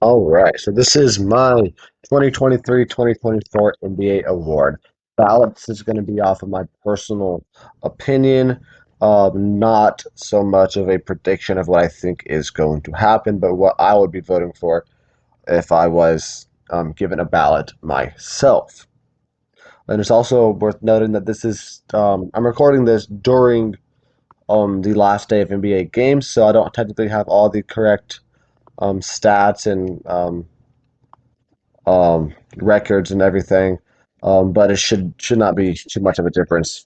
All right, so this is my 2023-2024 NBA Award Ballot. This is going to be off of my personal opinion, not so much of a prediction of what I think is going to happen, but what I would be voting for if I was given a ballot myself. And it's also worth noting that I'm recording this during the last day of NBA games, so I don't technically have all the correct stats and records and everything. But it should not be too much of a difference.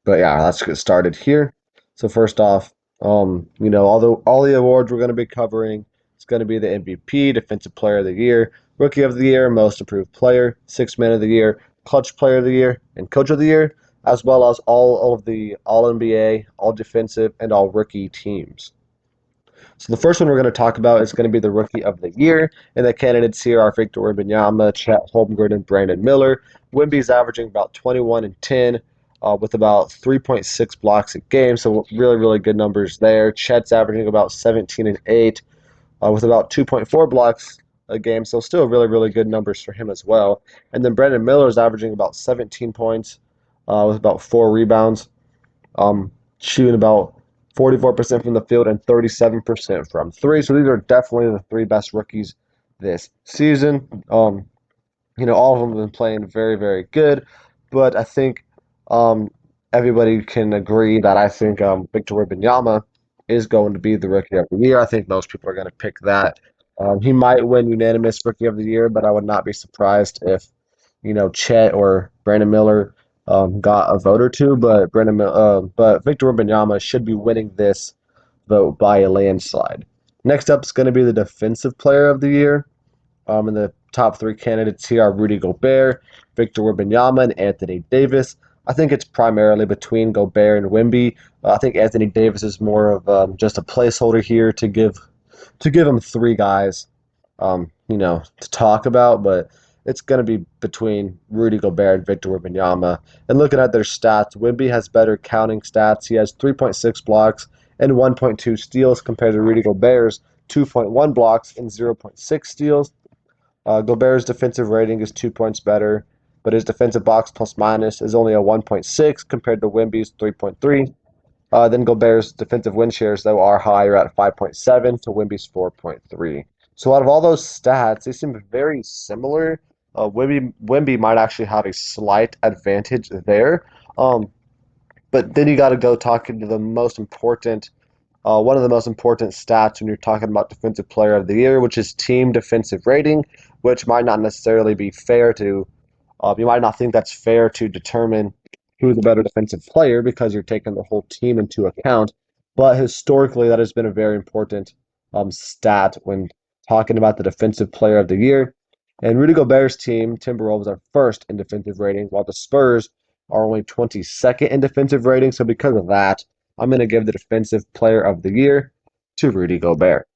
But yeah, let's get started here. So first off, although all the awards we're going to be covering, it's going to be the MVP, Defensive Player of the Year, Rookie of the Year, Most Improved Player, Sixth Man of the Year, Clutch Player of the Year, and Coach of the Year, as well as all of the All NBA, All Defensive, and All Rookie teams. So the first one we're going to talk about is going to be the Rookie of the Year, and the candidates here are Victor Wembanyama, Chet Holmgren, and Brandon Miller. Wemby's averaging about 21 and 10, with about 3.6 blocks a game, so really, really good numbers there. Chet's averaging about 17 and 8, with about 2.4 blocks a game, so still really, really good numbers for him as well. And then Brandon Miller is averaging about 17 points, with about 4 rebounds, shooting about 44% from the field and 37% from three. So these are definitely the three best rookies this season. All of them have been playing very, very good, but I think um, everybody can agree that I think Victor Wembanyama is going to be the Rookie of the Year. I think most people are going to pick that. He might win unanimous Rookie of the Year, but I would not be surprised if Chet or Brandon Miller got a vote or two. But Victor Wembanyama should be winning this vote by a landslide. Next up is going to be the Defensive Player of the Year. And the top three candidates here are Rudy Gobert, Victor Wembanyama, and Anthony Davis. I think it's primarily between Gobert and Wemby. I think Anthony Davis is more of just a placeholder here to give him three guys, to talk about, but it's going to be between Rudy Gobert and Victor Wembanyama. And looking at their stats, Wemby has better counting stats. He has 3.6 blocks and 1.2 steals compared to Rudy Gobert's 2.1 blocks and zero point 0.6 steals. Gobert's defensive rating is 2 points better, but his defensive box plus minus is only a 1.6 compared to Wemby's 3.3. Then Gobert's defensive win shares, though, are higher at 5.7 to Wemby's 4.3. So out of all those stats, they seem very similar. Wemby might actually have a slight advantage there. Um, but then you got to go talking to the most important, one of the most important stats when you're talking about Defensive Player of the Year, which is team defensive rating, which might not necessarily be fair to, you might not think that's fair to determine who's a better defensive player because you're taking the whole team into account. But historically, that has been a very important stat when talking about the Defensive Player of the Year. And Rudy Gobert's team, Timberwolves, are first in defensive rating, while the Spurs are only 22nd in defensive rating. So because of that, I'm going to give the Defensive Player of the Year to Rudy Gobert.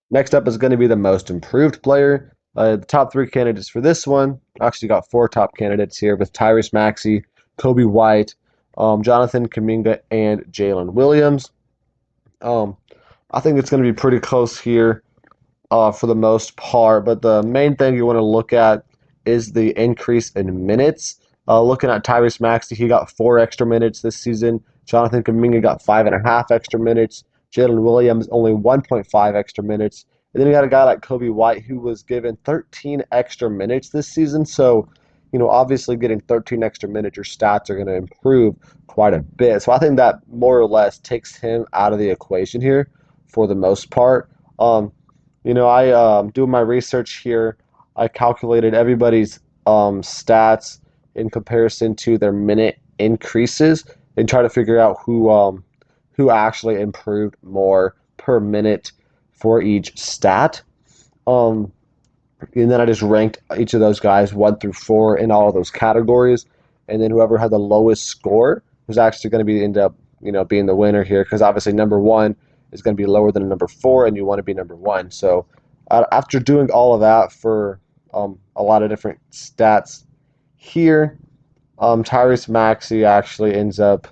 Next up is going to be the Most Improved Player. The top three candidates for this one, actually got four top candidates here with Tyrese Maxey, Kobe White, Jonathan Kuminga, and Jalen Williams. Um, I think it's going to be pretty close here for the most part, but the main thing you want to look at is the increase in minutes. Looking at Tyrese Maxey, he got 4 extra minutes this season. Jonathan Kuminga got 5.5 extra minutes. Jalen Williams only 1.5 extra minutes. And then you got a guy like Kobe White who was given 13 extra minutes this season. So, obviously getting 13 extra minutes, your stats are going to improve quite a bit. So I think that more or less takes him out of the equation here for the most part. I doing my research here. I calculated everybody's stats in comparison to their minute increases and try to figure out who actually improved more per minute for each stat. Um, and then I just ranked each of those guys 1 through 4 in all of those categories, and then whoever had the lowest score was actually going to be end up being the winner here because obviously number one is going to be lower than number 4, and you want to be number one. So after doing all of that for a lot of different stats here, Tyrese Maxey actually ends up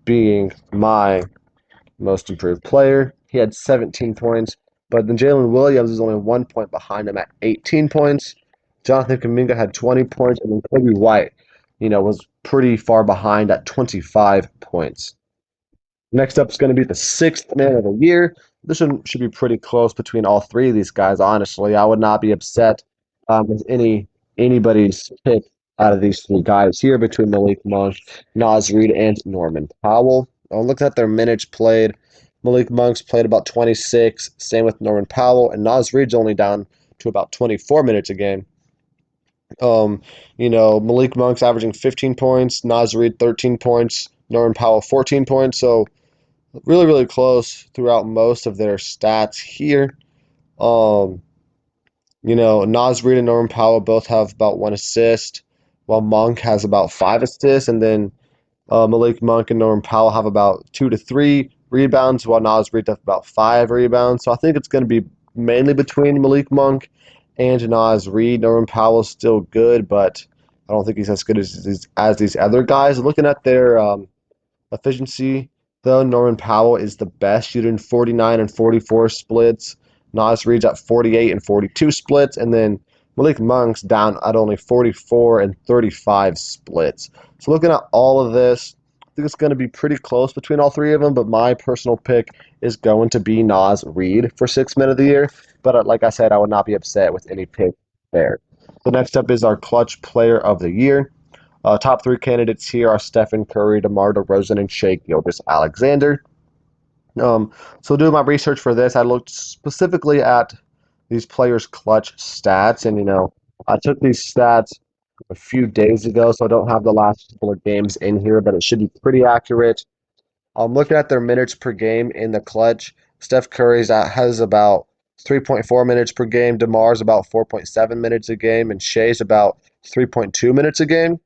being my most improved player. He had 17 points, But then Jalen Williams is only 1 point behind him at 18 points. Jonathan Kuminga had 20 points, and then Kobe White, was pretty far behind at 25 points. Next up is going to be the sixth man of the year. This one should be pretty close between all three of these guys. Honestly, I would not be upset with anybody's pick out of these three guys here between Malik Monk, Naz Reid, and Norman Powell. Looking at their minutes played, Malik Monk's played about 26. Same with Norman Powell, and Naz Reid's only down to about 24 minutes a game. Malik Monk's averaging 15 points, Naz Reid 13 points, Norman Powell 14 points. So really, really close throughout most of their stats here. Um, Naz Reid and Norman Powell both have about one assist, while Monk has about five assists, and then Malik Monk and Norman Powell have about 2 to 3 rebounds, while Naz Reid have about 5 rebounds. So I think it's going to be mainly between Malik Monk and Naz Reid. Norman Powell is still good, but I don't think he's as good as these other guys. Looking at their efficiency, though, Norman Powell is the best, shooting 49 and 44 splits. Naz Reid's at 48 and 42 splits, and then Malik Monk's down at only 44 and 35 splits. So looking at all of this, I think it's going to be pretty close between all three of them, but my personal pick is going to be Naz Reid for sixth man of the year. But like I said, I would not be upset with any pick there. So next up is our clutch player of the year. Top three candidates here are Stephen Curry, DeMar DeRozan, and Shai Gilgeous-Alexander. So doing my research for this, I looked specifically at these players' clutch stats, and I took these stats a few days ago, so I don't have the last couple of games in here, but it should be pretty accurate. I'm looking at their minutes per game in the clutch. Steph Curry's has about 3.4 minutes per game. DeMar's about 4.7 minutes a game, and Shai's about 3.2 minutes a game.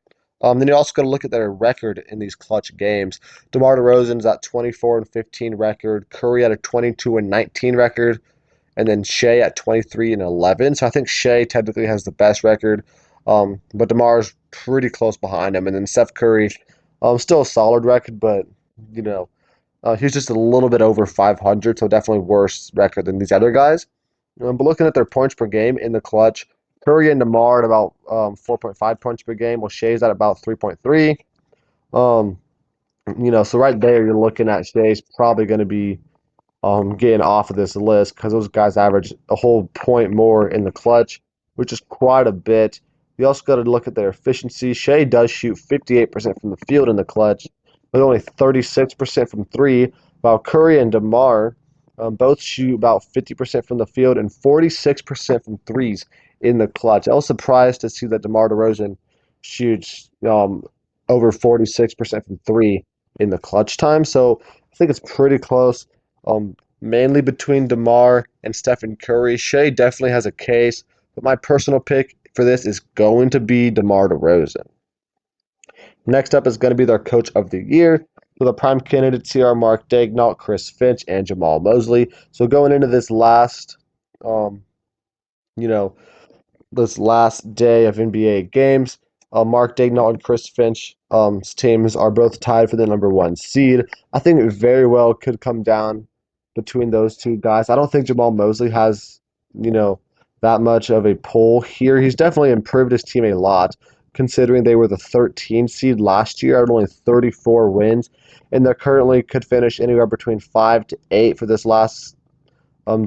Then you also got to look at their record in these clutch games. DeMar DeRozan's at 24 and 15 record. Curry at a 22 and 19 record, and then Shai at 23 and 11. So I think Shai technically has the best record, but DeMar's pretty close behind him. And then Steph Curry, still a solid record, but you know, he's just a little bit over 500, so definitely worse record than these other guys. But looking at their points per game in the clutch, Curry and DeMar at about 4.5 points per game, while Shai's at about 3.3. Um, so right there, you're looking at Shai's probably going to be getting off of this list because those guys average a whole point more in the clutch, which is quite a bit. You also got to look at their efficiency. Shai does shoot 58% from the field in the clutch, but only 36% from three, while Curry and DeMar both shoot about 50% from the field and 46% from threes in the clutch. I was surprised to see that DeMar DeRozan shoots over 46% from three in the clutch time. So I think it's pretty close, mainly between DeMar and Stephen Curry. Shai definitely has a case, but my personal pick for this is going to be DeMar DeRozan. Next up is going to be their coach of the year. So the prime candidates here are Mark Daigneault, Chris Finch, and Jamal Mosley. So going into this um, you know, this last day of NBA games, Mark Daigneault and Chris Finch teams are both tied for the number one seed. I think it very well could come down between those two guys. I don't think Jamal Mosley has, that much of a pull here. He's definitely improved his team a lot, considering they were the 13th seed last year at only 34 wins, and they currently could finish anywhere between 5 to 8 for this last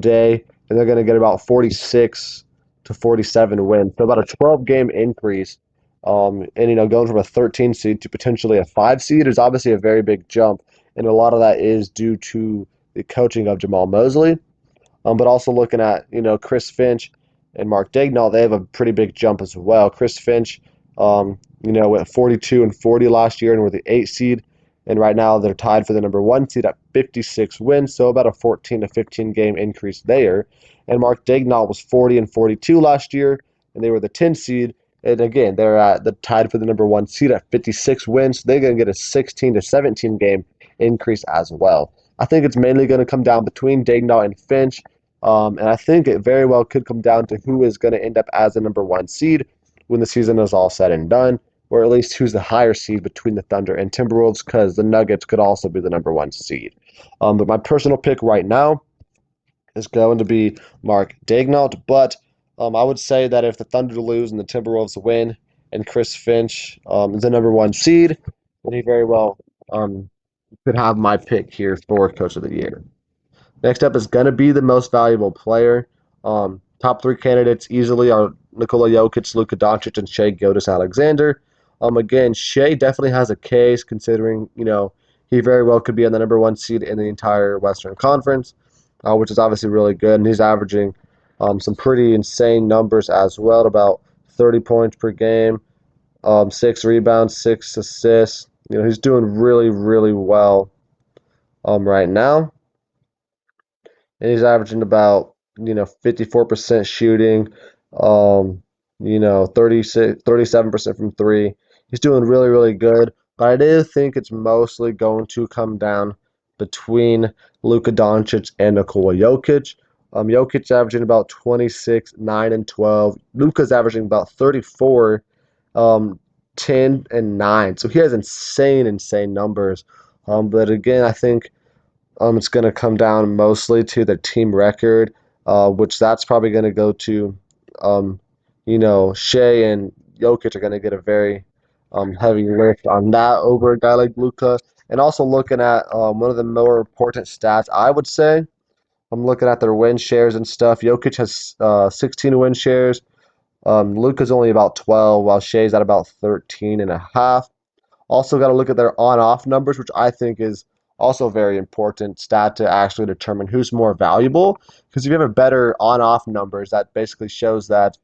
day, and they're going to get about 46 to 47 wins, so about a 12-game increase. And going from a 13 seed to potentially a 5 seed is obviously a very big jump, and a lot of that is due to the coaching of Jamal Mosley. But also looking at Chris Finch and Mark Daigneault, they have a pretty big jump as well. Chris Finch, went 42 and 40 last year and were the 8th seed, and right now they're tied for the number 1 seed at 56 wins, so about a 14 to 15 game increase there. And Mark Daigneault was 40 and 42 last year, and they were the 10th seed. And again, they're at the tied for the number 1 seed at 56 wins. So they're going to get a 16 to 17 game increase as well. I think it's mainly going to come down between Daigneault and Finch. And I think it very well could come down to who is going to end up as the number 1 seed when the season is all said and done, or at least who's the higher seed between the Thunder and Timberwolves, because the Nuggets could also be the number 1 seed. But my personal pick right now is going to be Mark Daignault. But I would say that if the Thunder lose and the Timberwolves win, and Chris Finch is the number one seed, then he very well um, could have my pick here for Coach of the Year. Next up is going to be the most valuable player. Top three candidates easily are Nikola Jokic, Luka Doncic, and Shai Gilgeous-Alexander. Again, Shai definitely has a case considering, he very well could be on the number one seed in the entire Western Conference, which is obviously really good. And he's averaging some pretty insane numbers as well, at about 30 points per game, 6 rebounds, 6 assists. He's doing really, really well right now, and he's averaging about 54% shooting, 37% from three. He's doing really, really good. But I do think it's mostly going to come down between Luka Doncic and Nikola Jokic. Jokic averaging about 26, 9, and 12. Luka's averaging about 34, um, 10, and 9. So he has insane, insane numbers. But again, I think it's going to come down mostly to the team record, which that's probably going to go to, Shea and Jokic are going to get a very heavy lift on that over a guy like Luka. And also looking at one of the more important stats, I would say, I'm looking at their win shares and stuff. Jokic has 16 win shares. Luka's only about 12, while Shea's at about 13 and a half. Also, got to look at their on-off numbers, which I think is also a very important stat to actually determine who's more valuable. Because if you have a better on-off numbers, that basically shows that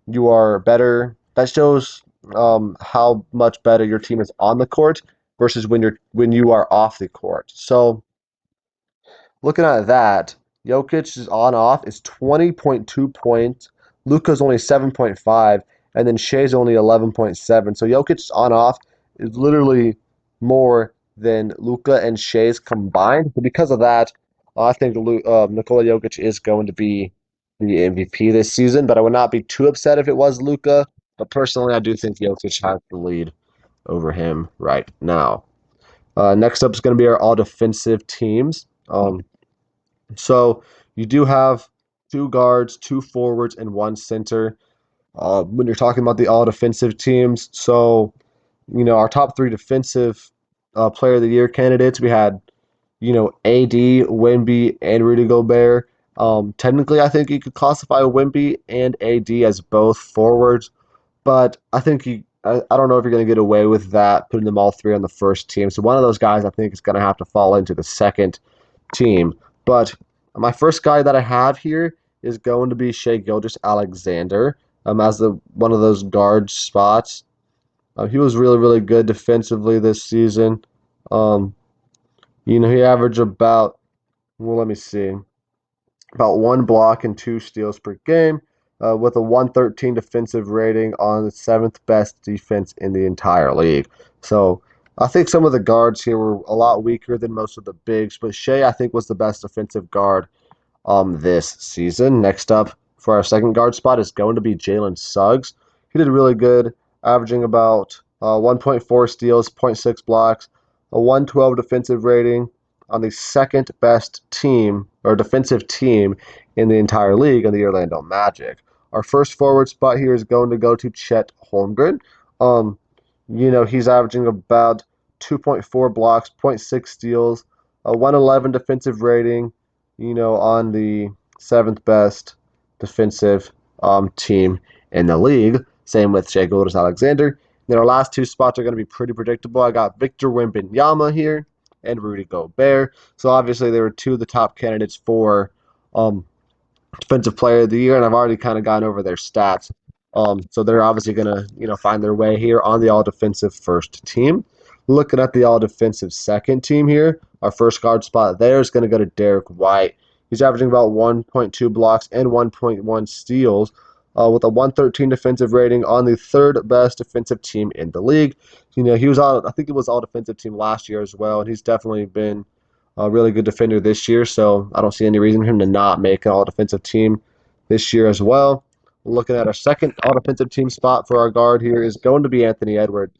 you are better. That shows how much better your team is on the court versus when you are off the court. So looking at that, Jokic's on off is 20.2 points. Luka's only 7.5, and then Shea's only 11.7. So Jokic's on off is literally more than Luka and Shea's combined. But because of that, I think Nikola Jokic is going to be the MVP this season. But I would not be too upset if it was Luka. But personally, I do think Jokic has the lead over him right now. Next up is going to be our all defensive teams. So you do have two guards, two forwards, and one center when you're talking about the all defensive teams. So, our top three defensive player of the year candidates, we had, AD, Wemby, and Rudy Gobert. Technically, I think you could classify Wemby and AD as both forwards, but I don't know if you're going to get away with that, putting them all three on the first team. So one of those guys I think is going to have to fall into the second team. But my first guy that I have here is going to be Shai Gilgeous-Alexander as the one of those guard spots. He was really, really good defensively this season. Um, he averaged about, well, let me see, about one block and two steals per game, with a 113 defensive rating on the seventh best defense in the entire league. So I think some of the guards here were a lot weaker than most of the bigs, but Shea I think was the best defensive guard this season. Next up for our second guard spot is going to be Jalen Suggs. He did really good, averaging about 1.4 steals, zero point 0.6 blocks, a 112 defensive rating on the second best team or defensive team in the entire league in the Orlando Magic. Our first forward spot here is going to go to Chet Holmgren. He's averaging about 2.4 blocks, zero point 0.6 steals, a 111 defensive rating, on the seventh best defensive team in the league. Same with Shai Gilgeous-Alexander. Then our last two spots are going to be pretty predictable. I got Victor Wembanyama here and Rudy Gobert. So obviously they were two of the top candidates for um, defensive player of the year, and I've already kind of gone over their stats. So they're obviously going to, find their way here on the all defensive first team. Looking at the all defensive second team here, our first guard spot there is going to go to Derek White. He's averaging about 1.2 blocks and 1.1 steals, with a 113 defensive rating on the third best defensive team in the league. He was I think it was all defensive team last year as well, and he's definitely been a really good defender this year. So I don't see any reason for him to not make an all defensive team this year as well. Looking at our second all defensive team spot for our guard here is going to be Anthony Edwards.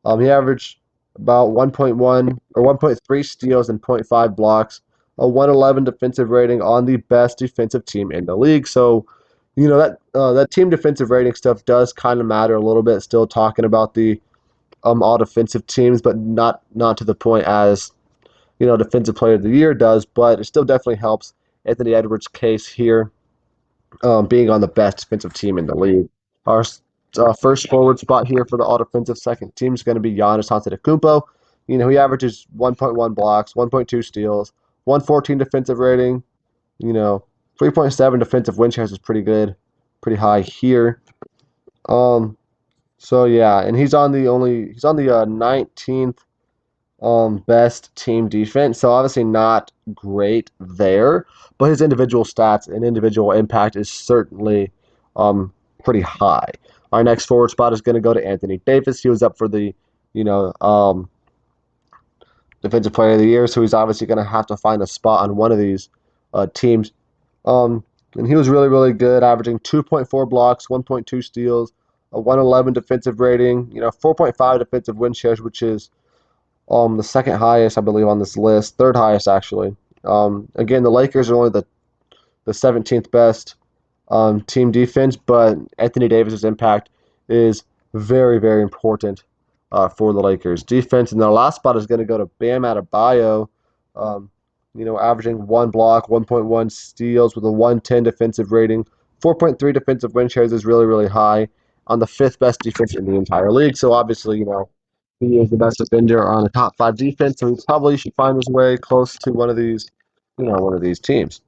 He averaged about 1.1 or 1.3 steals and zero point 0.5 blocks, a 111 defensive rating on the best defensive team in the league. So, that team defensive rating stuff does kind of matter a little bit. Still talking about the all defensive teams, but not to the point as defensive player of the year does. But it still definitely helps Anthony Edwards' case here, being on the best defensive team in the league. Our first forward spot here for the all defensive second team is going to be Giannis Antetokounmpo. He averages 1.1 blocks, 1.2 steals, 114 defensive rating. 3.7 defensive win shares is pretty good, pretty high here. So yeah, and he's on the 19th best team defense. So obviously not great there, but his individual stats and individual impact is certainly pretty high. Our next forward spot is going to go to Anthony Davis. He was up for the you know defensive player of the year, so he's obviously going to have to find a spot on one of these teams. Um, and he was really really good, averaging 2.4 blocks, 1.2 steals, a 111 defensive rating, 4.5 defensive win shares, which is the second highest, I believe, on this list, third highest actually. Again, the Lakers are only the 17th best team defense, but Anthony Davis's impact is very, very important for the Lakers defense. And the last spot is going to go to Bam Adebayo, um, averaging one block, 1.1 steals with a 110 defensive rating, 4.3 defensive win shares is really, really high on the fifth best defense in the entire league. So obviously, he is the best defender on a top five defense, so he probably should find his way close to one of these teams.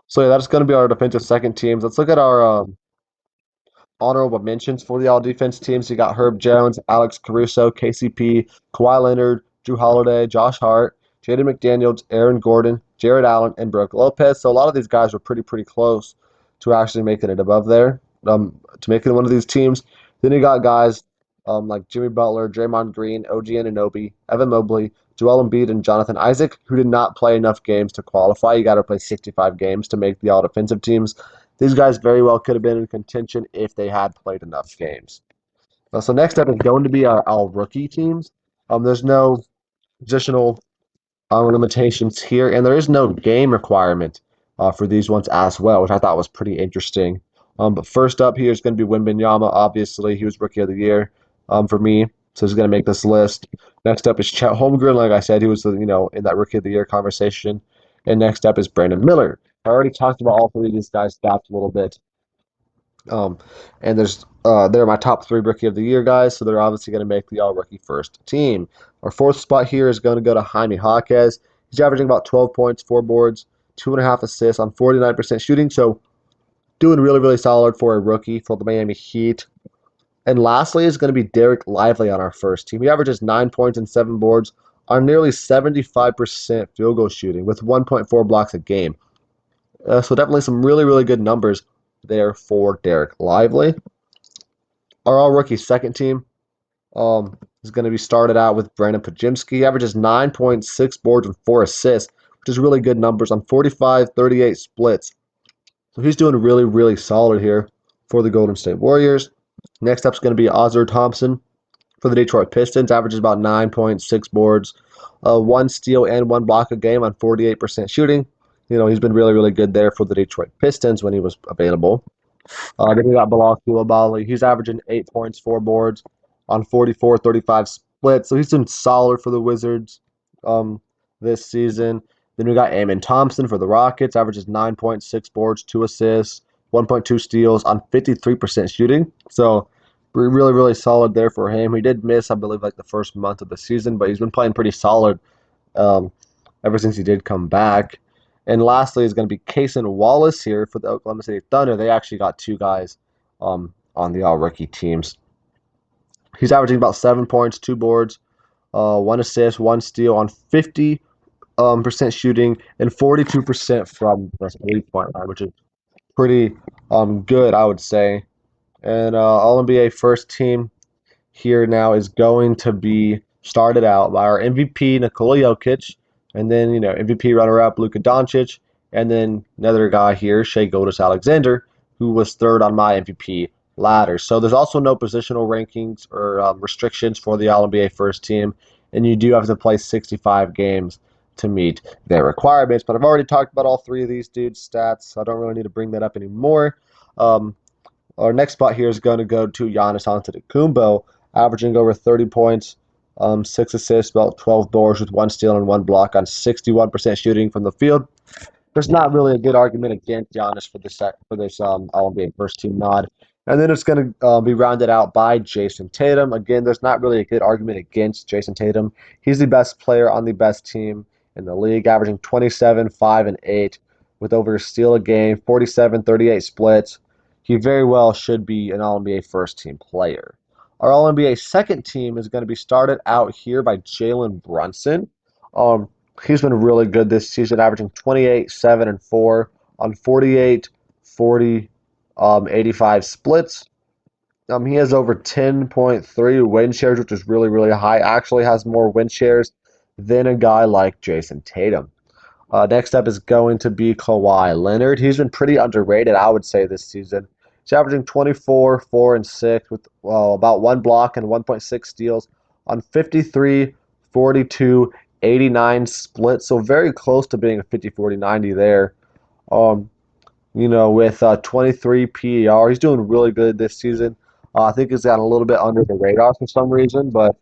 So yeah, that's going to be our defensive second teams. Let's look at our honorable mentions for the all defense teams. You got Herb Jones, Alex Caruso, KCP, Kawhi Leonard, Drew Holiday, Josh Hart, Jaden McDaniels, Aaron Gordon, Jared Allen, and Brook Lopez. So a lot of these guys were pretty close to actually making it above there, to making one of these teams. Then you got guys like Jimmy Butler, Draymond Green, OG Anunoby, Evan Mobley, Joel Embiid, and Jonathan Isaac, who did not play enough games to qualify. You got to play 65 games to make the all defensive teams. These guys very well could have been in contention if they had played enough games. So next up is going to be our rookie teams. There's no positional limitations here, and there is no game requirement for these ones as well, which I thought was pretty interesting. But first up here is going to be Wembanyama. Obviously, he was Rookie of the Year for me, so he's going to make this list. Next up is Chet Holmgren. Like I said, he was in that Rookie of the Year conversation. And next up is Brandon Miller. I already talked about all three of these guys' stats a little bit. And they're my top three Rookie of the Year guys, so they're obviously going to make the All Rookie first team. Our fourth spot here is going to go to Jaime Jaquez. He's averaging about 12 points, 4 boards, 2.5 assists on 49% shooting, so doing really, really solid for a rookie for the Miami Heat. And lastly is going to be Derek Lively on our first team. He averages 9 points and 7 boards on nearly 75% field goal shooting with 1.4 blocks a game. So definitely some really, really good numbers there for Derek Lively. Our all-rookie second team is going to be started out with Brandon Pajimski. He averages 9.6 boards and 4 assists, which is really good numbers on 45-38 splits. So he's doing really, really solid here for the Golden State Warriors. Next up is going to be Ozar Thompson for the Detroit Pistons. Averages about 9.6 boards, 1 steal, and 1 block a game on 48% shooting. He's been really, really good there for the Detroit Pistons when he was available. Then we got Bilal Coulibaly. He's averaging 8 points, 4 boards on 44-35 split. So he's been solid for the Wizards this season. Then we got Amen Thompson for the Rockets. Averages 9.6 boards, 2 assists, 1.2 steals on 53% shooting. So really, really solid there for him. He did miss, I believe, like the first month of the season, but he's been playing pretty solid ever since he did come back. And lastly is going to be Cason Wallace here for the Oklahoma City Thunder. They actually got 2 guys on the all-rookie teams. He's averaging about 7 points, 2 boards, 1 assist, 1 steal on 50% shooting and 42% from the 3-point line, which is pretty good, I would say. And All-NBA first team here now is going to be started out by our MVP, Nikola Jokic, and then, MVP runner-up, Luka Doncic, and then another guy here, Shai Gilgeous-Alexander, who was third on my MVP ladder. So there's also no positional rankings or restrictions for the All-NBA first team, and you do have to play 65 games to meet their requirements. But I've already talked about all three of these dudes' stats, so I don't really need to bring that up anymore. Um, our next spot here is going to go to Giannis Antetokounmpo, averaging over 30 points, 6 assists, about 12 boards with 1 steal and 1 block on 61% shooting from the field. There's not really a good argument against Giannis for this All-NBA first team nod. And then it's going to be rounded out by Jason Tatum. Again, there's not really a good argument against Jason Tatum. He's the best player on the best team in the league, averaging 27, 5, and 8 with over a steal a game, 47, 38 splits. He very well should be an All-NBA first team player. Our All-NBA second team is going to be started out here by Jalen Brunson. Um, He's been really good this season, averaging 28, 7, and 4 on 48, 40, 85 splits. He has over 10.3 win shares, which is really, really high. Actually has more win shares than a guy like Jason Tatum. Next up is going to be Kawhi Leonard. He's been pretty underrated, I would say, this season. He's averaging 24, 4, and 6 with about 1 block and 1.6 steals on 53, 42, 89 split. So very close to being a 50, 40, 90 there. Um, with 23 PER. He's doing really good this season. I think he's got a little bit under the radar for some reason, but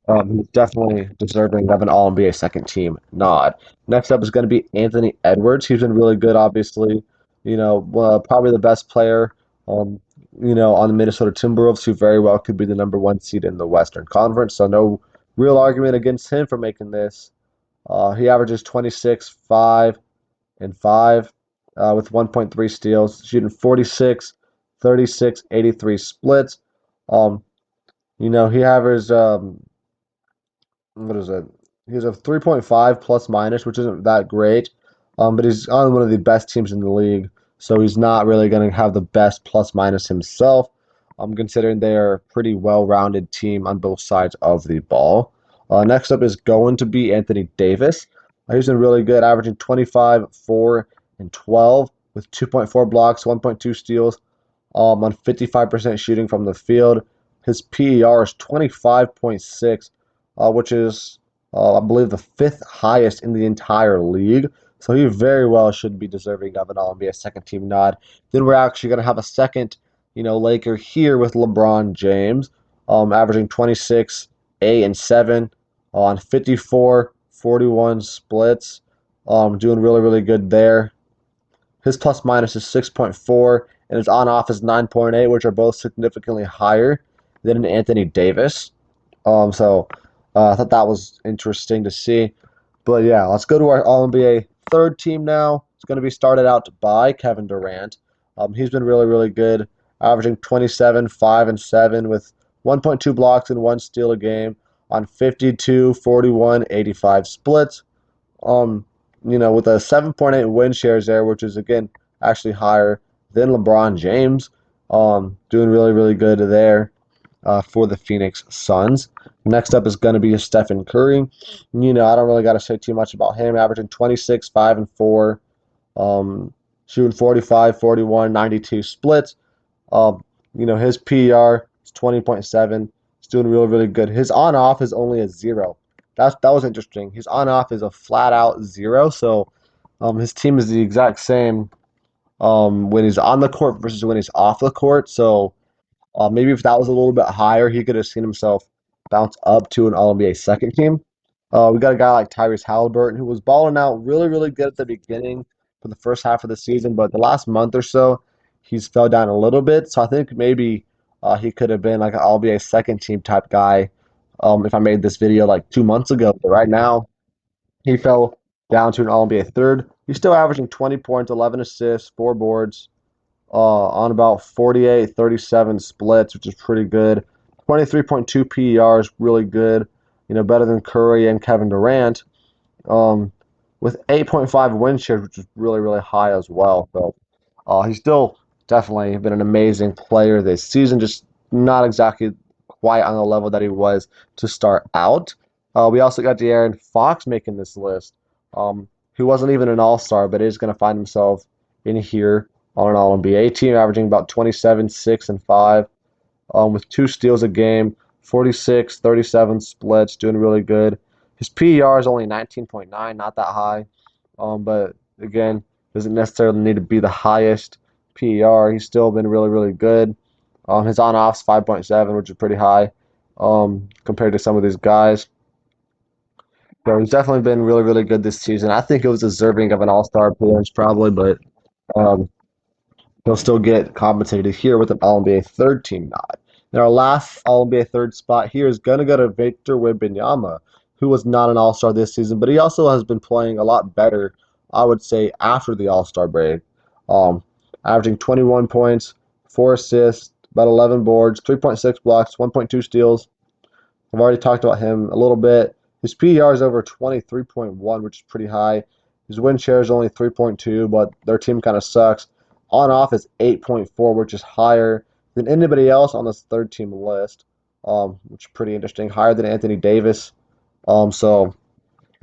he's definitely deserving of an All-NBA second team nod. Next up is going to be Anthony Edwards. He's been really good, obviously. Probably the best player, on the Minnesota Timberwolves, who very well could be the number one seed in the Western Conference. So no real argument against him for making this. He averages 26, 5, and 5 with 1.3 steals, shooting 46, 36, 83 splits. He averages what is it? He's a 3.5 plus minus, which isn't that great. But he's on one of the best teams in the league, so he's not really going to have the best plus minus himself. Considering they are a pretty well-rounded team on both sides of the ball. Next up is going to be Anthony Davis. He's been really good, averaging 25, 4, and 12 with 2.4 blocks, 1.2 steals, on 55% shooting from the field. His PER is 25.6, which is, I believe, the fifth highest in the entire league. So he very well should be deserving of an All-NBA second team nod. Then we're actually going to have a second, Laker here with LeBron James, averaging 26, 8, and 7 on 54, 41 splits. Doing really, really good there. His plus minus is 6.4, and his on off is 9.8, which are both significantly higher than Anthony Davis. So I thought that was interesting to see. But yeah, let's go to our All-NBA third team now. It's going to be started out by Kevin Durant. He's been really, really good, averaging 27, 5, and 7 with 1.2 blocks and 1 steal a game on 52, 41, 85 splits. With a 7.8 win shares there, which is, again, actually higher than LeBron James. Doing really, really good there for the Phoenix Suns. Next up is going to be Stephen Curry. I don't really got to say too much about him. Averaging 26, 5, and 4. Shooting 45, 41, 92 splits. His PER is 20.7. He's doing really, really good. His on-off is only a 0. That was interesting. His on-off is a flat-out 0. So his team is the exact same when he's on the court versus when he's off the court. So maybe if that was a little bit higher, he could have seen himself bounce up to an All-NBA second team. We got a guy like Tyrese Halliburton who was balling out really, really good at the beginning for the first half of the season, but the last month or so, he's fell down a little bit. So I think maybe he could have been like an All-NBA second team type guy if I made this video like 2 months ago. But right now, he fell down to an All-NBA third. He's still averaging 20 points, 11 assists, 4 boards, on about 48, 37 splits, which is pretty good. 23.2 PER is really good, better than Curry and Kevin Durant, with 8.5 win shares, which is really, really high as well. So he's still definitely been an amazing player this season, just not exactly quite on the level that he was to start out. We also got De'Aaron Fox making this list, who wasn't even an all-star, but is going to find himself in here on an All-NBA team, averaging about 27, 6, and 5, with 2 steals a game, 46, 37 splits, doing really good. His PER is only 19.9, not that high. But again, doesn't necessarily need to be the highest PER. He's still been really, really good. His on-off's 5.7, which is pretty high compared to some of these guys. So he's definitely been really, really good this season. I think it was deserving of an All-Star appearance, probably, but um, he'll still get compensated here with an All-NBA third team nod. And our last All-NBA third spot here is going to go to Victor Wembanyama, who was not an All-Star this season, but he also has been playing a lot better, I would say, after the All-Star break. Um, Averaging 21 points, 4 assists, about 11 boards, 3.6 blocks, 1.2 steals. I've already talked about him a little bit. His PER is over 23.1, which is pretty high. His win share is only 3.2, but their team kind of sucks. On off is 8.4, which is higher than anybody else on this third team list, which is pretty interesting. Higher than Anthony Davis. So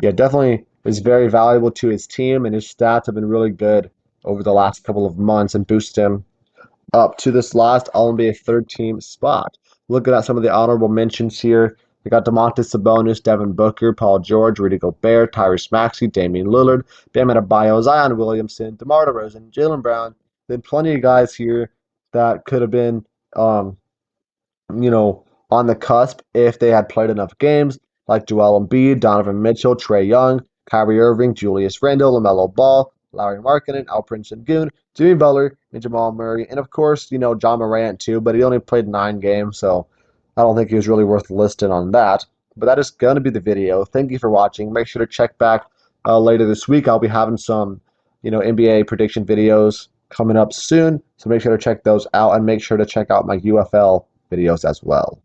yeah, definitely is very valuable to his team, and his stats have been really good over the last couple of months and boost him up to this last All-NBA third team spot. Looking at some of the honorable mentions here, we got Domantas Sabonis, Devin Booker, Paul George, Rudy Gobert, Tyrese Maxey, Damian Lillard, Bam Adebayo, Zion Williamson, DeMar DeRozan, Jaylen Brown. Then plenty of guys here that could have been um, on the cusp if they had played enough games, like Joel Embiid, Donovan Mitchell, Trae Young, Kyrie Irving, Julius Randle, LaMelo Ball, Larry Markkinen, Alperen Sengun, Jimmy Butler, and Jamal Murray, and of course, John Morant too, but he only played 9 games, so I don't think he was really worth listing on that. But that is going to be the video. Thank you for watching. Make sure to check back later this week. I'll be having some, NBA prediction videos coming up soon, so make sure to check those out and make sure to check out my UFL videos as well.